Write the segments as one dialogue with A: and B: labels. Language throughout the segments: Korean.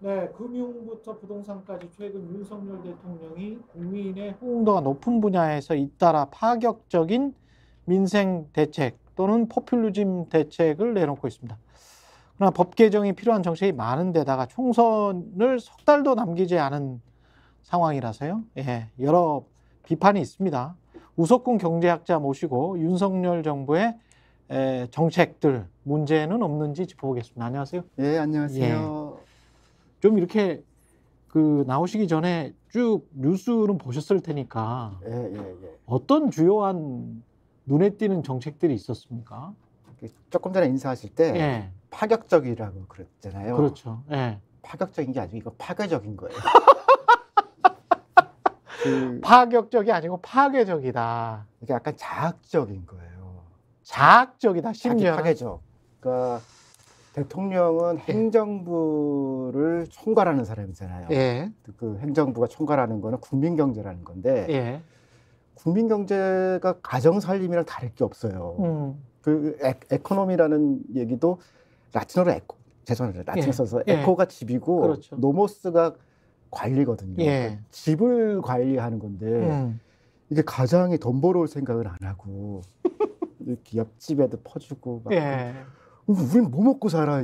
A: 네, 금융부터 부동산까지 최근 윤석열 대통령이 국민의 호응도가 높은 분야에서 잇따라 파격적인 민생 대책 또는 포퓰리즘 대책을 내놓고 있습니다. 그러나 법 개정이 필요한 정책이 많은 데다가 총선을 석 달도 남기지 않은 상황이라서요. 예, 여러 비판이 있습니다. 우석군 경제학자 모시고 윤석열 정부의 정책들 문제는 없는지 짚어보겠습니다. 안녕하세요.
B: 예,
A: 예.
B: 안녕하세요.
A: 좀 이렇게 나오시기 전에 쭉 뉴스는 보셨을 테니까
B: 예, 예, 예.
A: 어떤 주요한 눈에 띄는 정책들이 있었습니까?
B: 조금 전에 인사하실 때
A: 예,
B: 파격적이라고 그랬잖아요.
A: 그렇죠. 예.
B: 파격적인 게 아니고 이거 파괴적인 거예요.
A: 파격적이 아니고 파괴적이다.
B: 이게 약간 자학적인 거예요.
A: 자학적이다.
B: 자기
A: 심지어.
B: 파괴적. 그러니까 대통령은 행정부를 총괄하는 사람이잖아요.
A: 예,
B: 그 행정부가 총괄하는 거는 국민 경제라는 건데
A: 예.
B: 국민 경제가 가정 살림이랑 다를 게 없어요. 그 에코노미라는 얘기도 라틴어로 에코, 죄송합니다. 라틴어 써서
A: 예.
B: 에코가 집이고
A: 그렇죠.
B: 노모스가 관리거든요.
A: 예.
B: 그러니까 집을 관리하는 건데 이게 가장이 돈 벌어올 생각을 안 하고 이렇게 옆집에도 퍼주고 막
A: 예.
B: 우린 뭐 먹고 살아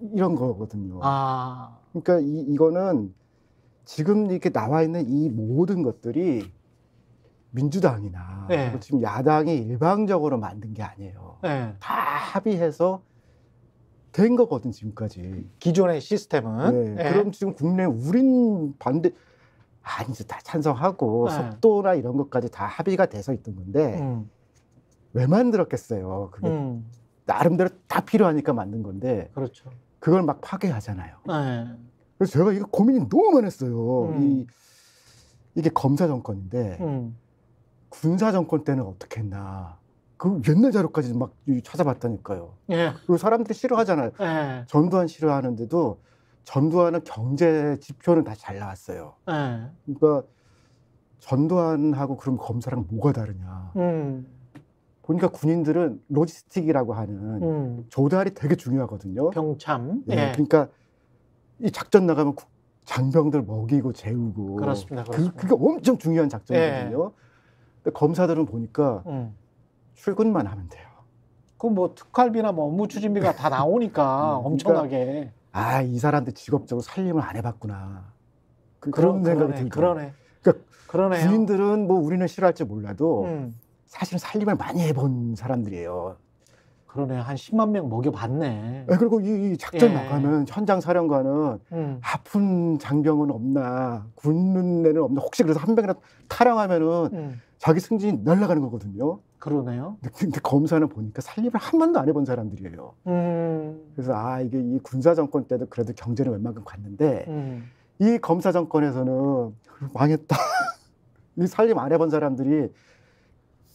B: 이런 거거든요.
A: 아,
B: 그러니까 이거는 지금 이렇게 나와 있는 이 모든 것들이 민주당이나
A: 예.
B: 그리고 지금 야당이 일방적으로 만든 게 아니에요.
A: 예.
B: 다 합의해서 된 거거든 지금까지.
A: 기존의 시스템은.
B: 네.
A: 예.
B: 그럼 지금 국내 우린 반대 아니죠. 다 찬성하고
A: 네.
B: 속도나 이런 것까지 다 합의가 돼서 있던 건데 왜 만들었겠어요. 그게 나름대로 다 필요하니까 만든 건데
A: 그렇죠.
B: 그걸 막 파괴하잖아요.
A: 예.
B: 그래서 제가 이거 고민이 너무 많았어요. 이게 검사 정권인데 군사 정권 때는 어떻게 했나. 그 옛날 자료까지 막 찾아봤다니까요.
A: 예.
B: 그리고 사람들이 싫어하잖아요.
A: 예.
B: 전두환 싫어하는데도 전두환은 경제 지표는 다 잘 나왔어요.
A: 예.
B: 그러니까 전두환하고 그럼 검사랑 뭐가 다르냐. 보니까 군인들은 로지스틱이라고 하는 조달이 되게 중요하거든요.
A: 병참.
B: 예.
A: 예.
B: 그러니까 이 작전 나가면 장병들 먹이고 재우고.
A: 그렇습니다. 그렇습니다.
B: 그게 엄청 중요한 작전이거든요. 근데 검사들은 보니까 출근만 하면 돼요.
A: 그 뭐 특활비나 뭐 업무 추진비가 다 나오니까 엄청나게.
B: 아, 이 사람들 직업적으로 살림을 안 해봤구나. 그런 생각이 들죠.
A: 그러네.
B: 그러니까
A: 그러네요.
B: 군인들은 뭐 우리는 싫어할지 몰라도 사실은 살림을 많이 해본 사람들이에요.
A: 그러네. 한 10만 명 먹여봤네.
B: 네, 그리고 이 작전
A: 예.
B: 나가면 현장 사령관은 아픈 장병은 없나, 굶는 애는 없나, 혹시 그래서 한 명이라도 타령하면은 자기 승진이 날아가는 거거든요.
A: 그러네요.
B: 근데 검사는 보니까 살림을 한 번도 안 해본 사람들이에요. 그래서 아, 이게 이 군사 정권 때도 그래도 경제는 웬만큼 갔는데 이 검사 정권에서는 망했다. 이 살림 안 해본 사람들이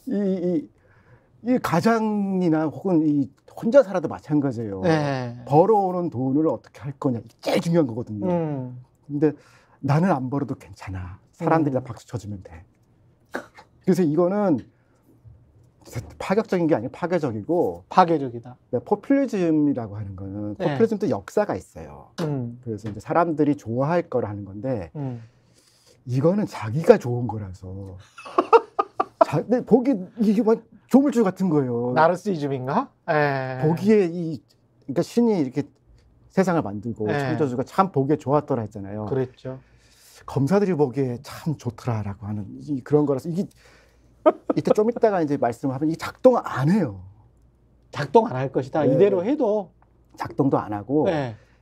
B: 이 가장이나 혹은 이 혼자 살아도 마찬가지예요.
A: 네.
B: 벌어오는 돈을 어떻게 할 거냐. 이게 제일 중요한 거거든요. 근데 나는 안 벌어도 괜찮아. 사람들이 다 박수 쳐주면 돼. 그래서 이거는 파격적인 게 아니고 파괴적이고.
A: 파괴적이다.
B: 포퓰리즘이라고 하는 거는 포퓰리즘도 역사가 있어요. 그래서 이제 사람들이 좋아할 거를 하는 건데 이거는 자기가 좋은 거라서. 근데 보기 이게 막 조물주 같은 거예요.
A: 나르시즘인가?
B: 보기에 그러니까 신이 이렇게 세상을 만들고 창조주가 참 보기에 좋았더라 했잖아요.
A: 그랬죠.
B: 검사들이 보기에 참 좋더라라고 하는 그런 거라서 이게 이때 좀 이따가 이제 말씀하면 이 작동 안 해요.
A: 작동 안 할 것이다.
B: 네.
A: 이대로 해도
B: 작동도 안 하고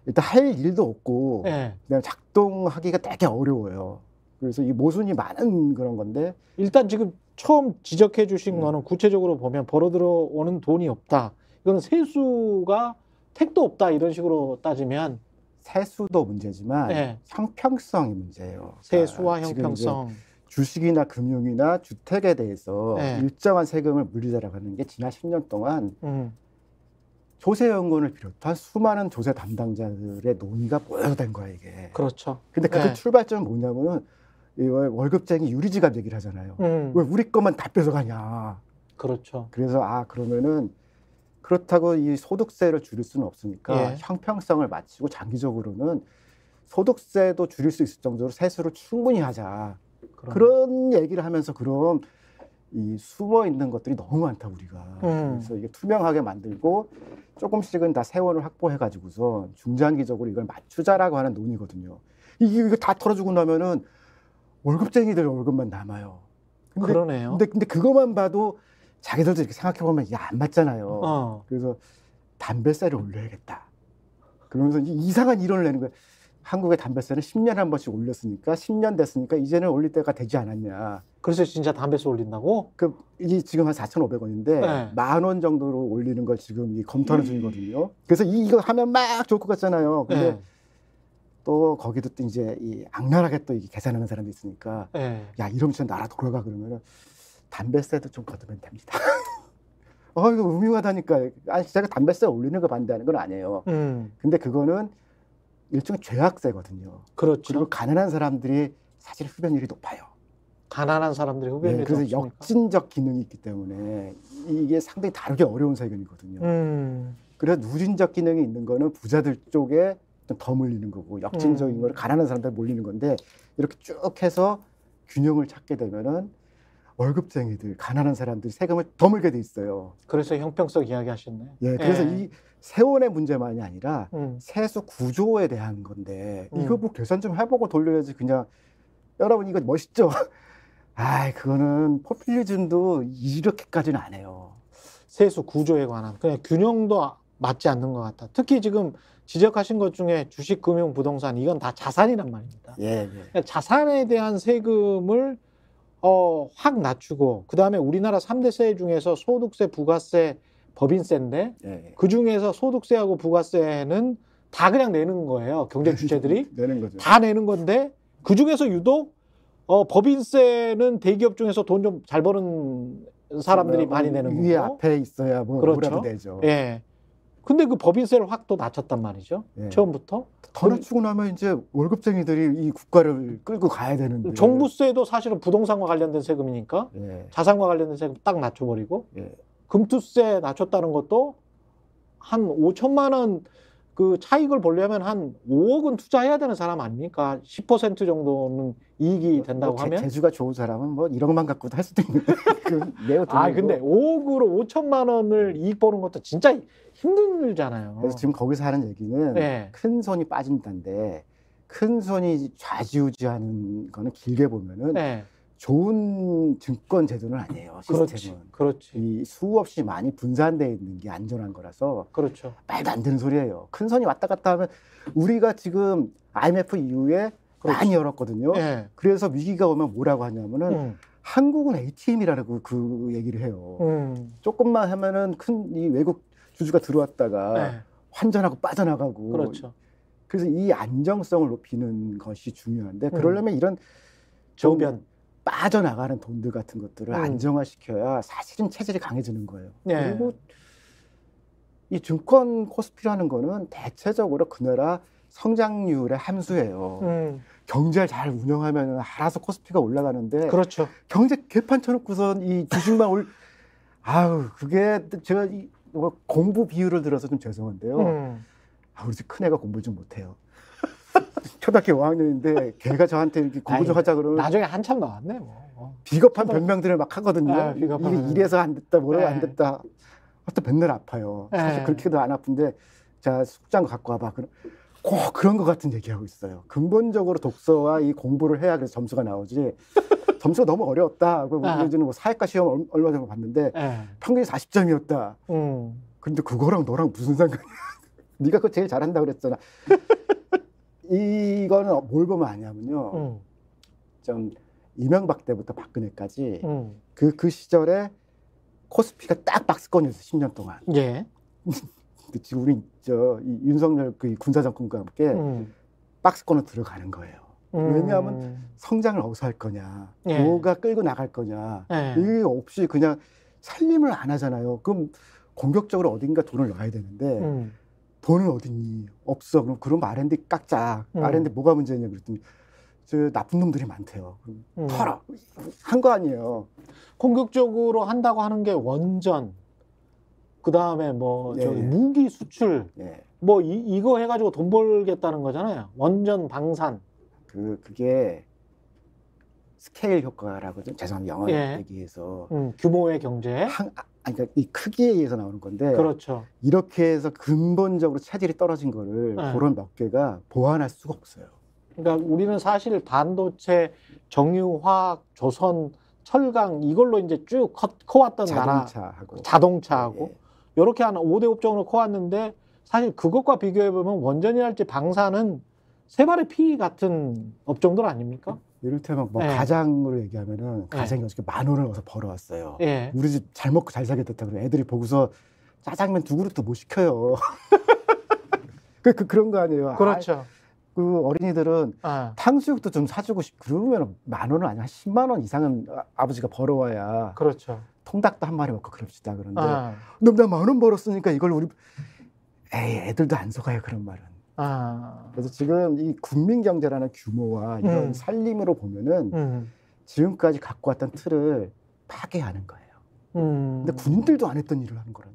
B: 일단 할 일도 없고 그냥 작동하기가 되게 어려워요. 그래서 이 모순이 많은 그런 건데
A: 일단 지금 처음 지적해 주신 거는 구체적으로 보면 벌어 들어오는 돈이 없다. 이건 세수가 택도 없다 이런 식으로 따지면
B: 세수도 문제지만 형평성이 문제예요.
A: 세수와
B: 그러니까
A: 형평성.
B: 주식이나 금융이나 주택에 대해서 일정한 세금을 물리자라고 하는 게 지난 10년 동안 조세연구원을 비롯한 수많은 조세 담당자들의 논의가 모여된 거야 이게.
A: 그렇죠.
B: 근데 그 출발점은 뭐냐면은 월급쟁이 유리지갑 얘기를 하잖아요. 왜 우리 것만 다 뺏어가냐.
A: 그렇죠.
B: 그래서 그러면은 그렇다고 이 소득세를 줄일 수는 없으니까 형평성을 맞추고 장기적으로는 소득세도 줄일 수 있을 정도로 세수를 충분히 하자. 그런 얘기를 하면서 그럼 이 숨어 있는 것들이 너무 많다 우리가. 그래서 이게 투명하게 만들고 조금씩은 다 세원을 확보해 가지고서 중장기적으로 이걸 맞추자라고 하는 논의거든요. 이거 다 털어주고 나면은 월급쟁이들 월급만 남아요.
A: 그러네요.
B: 근데 그것만 봐도 자기들도 이렇게 생각해 보면 이게 안 맞잖아요. 그래서 담배세를 올려야겠다. 그러면서 이상한 이론을 내는 거예요. 한국의 담배세는 10년에 한 번씩 올렸으니까 10년 됐으니까 이제는 올릴 때가 되지 않았냐.
A: 그래서 진짜 담배세 올린다고?
B: 이게 지금 한 4,500원인데
A: 네.
B: 10,000원 정도로 올리는 걸 지금 검토하는 중이거든요. 그래서 이거 하면 막 좋을 것 같잖아요. 근데
A: 네.
B: 또 거기도 또 이제 이 악랄하게 또 이게 계산하는 사람도 있으니까
A: 네.
B: 야 이러면 진짜 나라 돌아가 그러면은 담배세도 좀 걷으면 됩니다. 이거 음흉하다니까. 아니 제가 담배세 올리는 거 반대하는 건 아니에요. 근데 그거는 일종의 죄악세거든요.
A: 그렇죠.
B: 그리고 가난한 사람들이 사실 흡연율이 높아요.
A: 가난한 사람들이 흡연율이
B: 네, 그래서
A: 높습니까?
B: 역진적 기능이 있기 때문에 이게 상당히 다루기 어려운 세금이거든요. 그래서 누진적 기능이 있는 거는 부자들 쪽에 좀 더 몰리는 거고 역진적인 거를 가난한 사람들 몰리는 건데 이렇게 쭉 해서 균형을 찾게 되면은 월급쟁이들, 가난한 사람들이 세금을 더 물게 돼 있어요.
A: 그래서 형평성 이야기 하셨네.
B: 예, 그래서 이 세원의 문제만이 아니라 세수 구조에 대한 건데 이거 뭐 계산 좀 해보고 돌려야지 그냥. 여러분 이거 멋있죠? 그거는 포퓰리즘도 이렇게까지는 안 해요.
A: 세수 구조에 관한 그냥 균형도 맞지 않는 것 같다. 특히 지금 지적하신 것 중에 주식, 금융, 부동산 이건 다 자산이란 말입니다.
B: 예.
A: 그러니까 자산에 대한 세금을 확 낮추고 그다음에 우리나라 3대 세 중에서 소득세, 부가세, 법인세인데 그 중에서 소득세하고 부가세는 다 그냥 내는 거예요. 경제 주체들이
B: 내는 거죠.
A: 다 내는 건데 그 중에서 유독 법인세는 대기업 중에서 돈 좀 잘 버는 사람들이 많이 내는 거고
B: 위에 앞에 있어야
A: 그렇죠.
B: 뭐라도 내죠.
A: 예. 근데 그 법인세를 확 또 낮췄단 말이죠. 처음부터.
B: 더 낮추고 나면 이제 월급쟁이들이 이 국가를 끌고 가야 되는데.
A: 종부세도 사실은 부동산과 관련된 세금이니까 자산과 관련된 세금 딱 낮춰버리고 금투세 낮췄다는 것도 한 5천만 원 그 차익을 보려면 한 5억은 투자해야 되는 사람 아닙니까? 10% 정도는 이익이 된다고 하면?
B: 재주가 좋은 사람은 뭐 1억만 갖고도 할 수도 있는데. 매우
A: 근데 5억으로 5천만 원을 이익 보는 것도 진짜 힘들잖아요.
B: 그래서 지금 거기서 하는 얘기는 큰 손이 빠진다는데 큰 손이 좌지우지하는 거는 길게 보면은 좋은 증권 제도는 아니에요. 시스템은.
A: 그렇지.
B: 이 수없이 많이 분산되어 있는 게 안전한 거라서.
A: 그렇죠.
B: 말도 안 되는 소리예요. 큰 손이 왔다 갔다 하면 우리가 지금 IMF 이후에 많이 열었거든요. 그래서 위기가 오면 뭐라고 하냐면은 한국은 ATM이라고 그 얘기를 해요. 조금만 하면은 큰 이 외국 주주가 들어왔다가 환전하고 빠져나가고.
A: 그렇죠.
B: 그래서 이 안정성을 높이는 것이 중요한데 그러려면 이런
A: 저변
B: 빠져나가는 돈들 같은 것들을 안정화시켜야 사실은 체질이 강해지는 거예요. 그리고 이 증권 코스피라는 거는 대체적으로 그 나라 성장률의 함수예요. 경제를 잘 운영하면 알아서 코스피가 올라가는데
A: 그렇죠.
B: 경제 개판 쳐놓고선 이 주식만 그게 제가 뭐 공부 비율을 들어서 좀 죄송한데요. 우리 집 큰애가 공부를 좀 못해요. 초등학교 5학년인데 걔가 저한테 이렇게 공부 좀 하자 그러면
A: 나중에 한참 나왔네 뭐.
B: 비겁한 변명들을 막 하거든요. 이게 이래서 안 됐다 뭐라고 안 됐다. 또 맨날 아파요. 사실 그렇게도 안 아픈데 자 숙제한 거 갖고 와봐. 꼭 그런 것 같은 얘기하고 있어요. 근본적으로 독서와 이 공부를 해야 그래서 점수가 나오지. 점수가 너무 어려웠다. 예전에 뭐 사회과 시험 얼마 전에 봤는데 평균이 40점이었다. 근데 그거랑 너랑 무슨 상관이야? 네가 그거 제일 잘한다 그랬잖아. 이거는 뭘 보면 아냐면요. 좀 이명박 때부터 박근혜까지 그 시절에 코스피가 딱 박스권이었어 10년 동안. 근데 지금 우리 이 윤석열 그 군사정권과 함께 박스권으로 들어가는 거예요. 왜냐하면 성장을 어디서 할 거냐, 뭐가 끌고 나갈 거냐 이게 없이 그냥 살림을 안 하잖아요. 그럼 공격적으로 어딘가 돈을 넣어야 되는데 돈은 어딨니? 없어. 그럼 R&D 깎자. R&D 뭐가 문제냐 그랬더니 나쁜 놈들이 많대요. 털어. 한 거 아니에요.
A: 공격적으로 한다고 하는 게 원전, 그 다음에 뭐 저기 무기 수출, 뭐 이거 해가지고 돈 벌겠다는 거잖아요. 원전 방산.
B: 그게 스케일 효과라고 좀 죄송합니다. 영어
A: 예.
B: 얘기해서
A: 규모의 경제.
B: 그러니까 이 크기에 의해서 나오는 건데
A: 그렇죠.
B: 이렇게 해서 근본적으로 차질이 떨어진 거를
A: 네.
B: 그런 몇 개가 보완할 수가 없어요.
A: 그러니까 우리는 사실 반도체, 정유, 화학, 조선, 철강 이걸로 이제 쭉 커왔던 나라. 자동차하고
B: 예.
A: 이렇게 한 5대 업종으로 커왔는데 사실 그것과 비교해 보면 원전이랄지 방사는 세 발의 피 같은 업종들 아닙니까?
B: 이를테면 뭐
A: 예.
B: 가장으로 얘기하면은
A: 예.
B: 가장이 어저께 10,000원을 얻어서 벌어왔어요.
A: 예.
B: 우리 집 잘 먹고 잘 살겠다 그러면 애들이 보고서 짜장면 2그릇도 못 시켜요. 그런 거 아니에요.
A: 그렇죠.
B: 그 어린이들은 탕수육도 좀 사주고 그러면 10,000원은 아니야. 한 10만 원 이상은 아버지가 벌어와야.
A: 그렇죠.
B: 통닭도 한 마리 먹고 그럽시다. 그런데 나 10,000원 벌었으니까 이걸 우리 애들도 안 속아요. 그런 말은. 그래서 지금 이 국민 경제라는 규모와 이런 살림으로 보면은 지금까지 갖고 왔던 틀을 파괴하는 거예요. 근데 군인들도 안 했던 일을 하는 거라는